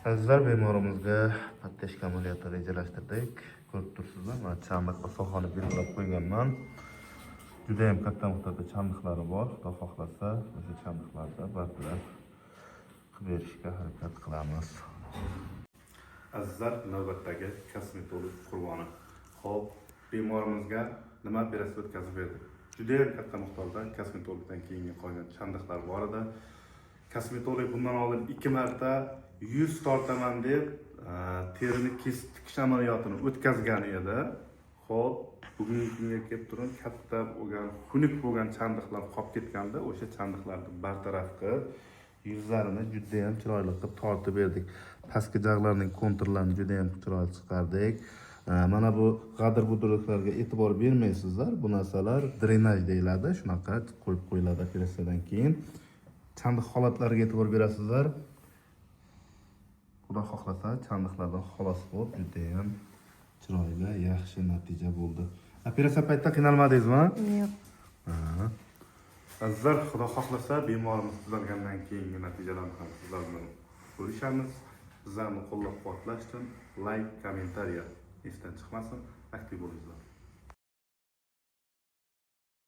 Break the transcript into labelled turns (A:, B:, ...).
A: Azizlar, bemorimizga patlash amaliyoti rejalashtirdik. Ko'rib tursizlar, mana chandiq va sohani belgilab qo'yganman. Juda ham katta miqdorda chandiqlari bor. Xudo xohlasa, o'sha chandiqlarda bartaraf qilib berishga harakat qilamiz. Azizlar, navbatdagi kosmetolog qurboni. Xo'p, bemorimizga nima operatsiya o'tkazib berdik? Juda ham katta miqdorda kosmetologdan keyingi qolgan chandiqlar bor edi. Kosmetolog bundan oldin 2 marta yuz tortaman deb terini kesib tikish amaliyotini o'tkazgan edi. Xo'p, bugungi kunga kelib turib katta bo'lgan, xunuk bo'lgan chandiqlar qolib ketganda, o'sha chandiqlarni bartaraf qilib, yuzlarini juda ham chiroyli qilib tortib berdik. Pastki jag'larning konturlarini juda ham chiroyli chiqardik. Mana bu g'adir-budirliklarga e'tibor bermaysizlar. Bu narsalar drenaj deyiladi. Shunaqa qo'yib qo'yiladi operatsiyadan keyin. Chandiq holatlariga e'tibor berasizlar. Xudo xohlasa chandiqlardan xalos bo'lib, juda ham chiroyli, yaxshi natija bo'ldi. Operatsiya paytida qiynalmadingizmi?
B: Yo'q.
A: Azizlar, xudo xohlasa bemorimiz tuzalgandan keyingi natijalarni ham sizlar bilan ko'rishamiz. Sizlarni qo'llab-quvvatlash uchun like, kommentariya esdan chiqmasin, aktiv bo'linglar.